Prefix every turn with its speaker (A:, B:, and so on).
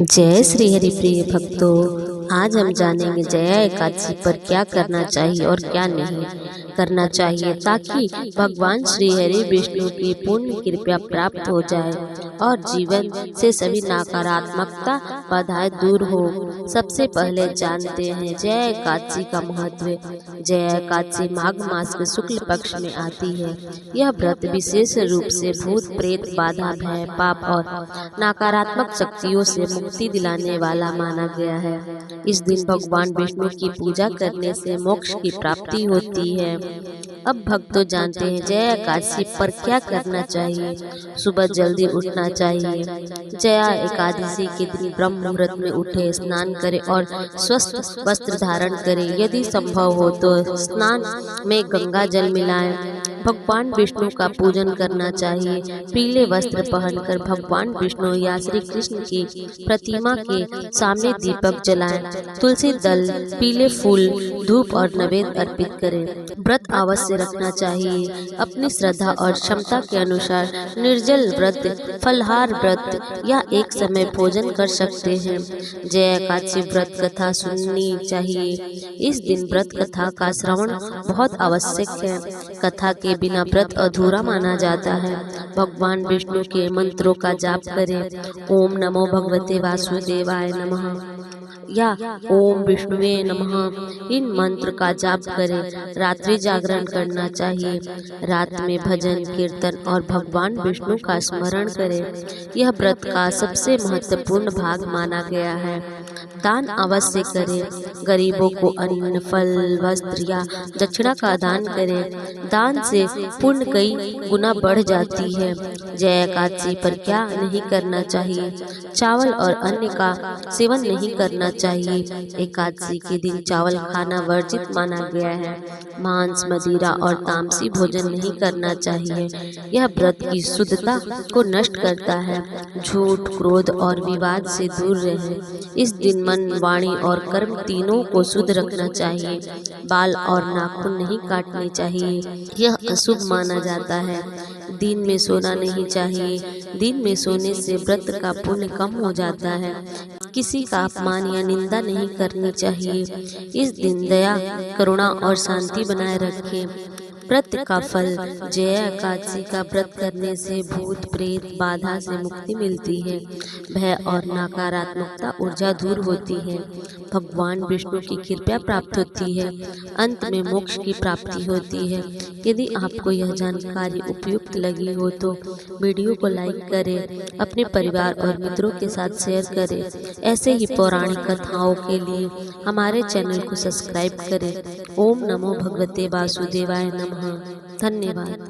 A: जय श्री हरि प्रिय भक्तों, आज हम जानेंगे जया एकादशी पर क्या करना चाहिए और क्या नहीं करना चाहिए ताकि भगवान श्री हरि विष्णु की पूर्ण कृपा प्राप्त हो जाए और जीवन से सभी नकारात्मकता बाधाएं दूर हो। सबसे पहले जानते हैं जया एकादशी का महत्व। जया एकादशी माघ मास के शुक्ल पक्ष में आती है। यह व्रत विशेष रूप से भूत प्रेत बाधा भय पाप और नकारात्मक शक्तियों से मुक्ति दिलाने वाला माना गया है। इस दिन भगवान विष्णु की पूजा करने से मोक्ष की प्राप्ति होती है। अब भक्तों जानते हैं जया एकादशी पर क्या करना चाहिए। सुबह जल्दी उठना चाहिए। जया एकादशी के दिन ब्रह्म मुहूर्त में उठे, स्नान करें और स्वस्थ वस्त्र धारण करें। यदि संभव हो तो स्नान में गंगा जल मिलाएं। भगवान विष्णु का पूजन करना चाहिए। पीले वस्त्र पहनकर भगवान विष्णु या श्री कृष्ण की प्रतिमा के सामने दीपक जलाएं। तुलसी दल, पीले फूल, धूप और नैवेद्य अर्पित करें। व्रत अवश्य रखना चाहिए। अपनी श्रद्धा और क्षमता के अनुसार निर्जल व्रत, फलाहार व्रत या एक समय भोजन कर सकते हैं। जया एकादशी व्रत कथा सुननी चाहिए। इस दिन व्रत कथा का श्रवण बहुत आवश्यक है। कथा के बिना व्रत अधूरा माना जाता है। भगवान विष्णु के मंत्रों का जाप करें। ओम नमो भगवते वासुदेवाय नमः या ओम विष्णुवे नमः, इन मंत्र का जाप करें। रात्रि जागरण करना चाहिए। रात में भजन कीर्तन और भगवान विष्णु का स्मरण करें। यह व्रत का सबसे महत्वपूर्ण भाग माना गया है। दान अवश्य करें। गरीबों को अन्न, फल, वस्त्र या दक्षिणा का दान करें। दान से पुण्य कई गुना बढ़ जाती है। जया एकादशी पर क्या नहीं करना चाहिए। चावल और अन्न का सेवन नहीं करना चाहिए। एकादशी के दिन चावल खाना वर्जित माना गया है। मांस, मदिरा और तामसी भोजन नहीं करना चाहिए। यह व्रत की शुद्धता को नष्ट करता है। झूठ, क्रोध और विवाद से दूर रहें। इस दिन मन, वाणी और कर्म तीनों को शुद्ध रखना चाहिए। बाल और नाखून नहीं काटने चाहिए। यह अशुभ माना जाता है। दिन में सोना नहीं चाहिए। दिन में सोने से व्रत का पुण्य कम हो जाता है। किसी का अपमान या निंदा नहीं करनी चाहिए। इस दिन दया, करुणा और शांति बनाए रखें। व्रत का फल। जया एकादशी का व्रत करने से भूत प्रेत बाधा से मुक्ति मिलती है। भय और नकारात्मकता ऊर्जा दूर होती है। भगवान विष्णु की कृपा प्राप्त होती है। अंत में मोक्ष की प्राप्ति होती है। यदि आपको यह जानकारी उपयुक्त लगी हो तो वीडियो को लाइक करें, अपने परिवार और मित्रों के साथ शेयर करें। ऐसे ही पौराणिक कथाओं के लिए हमारे चैनल को सब्सक्राइब करें। ओम नमो भगवते वासुदेवाय नमः। धन्यवाद।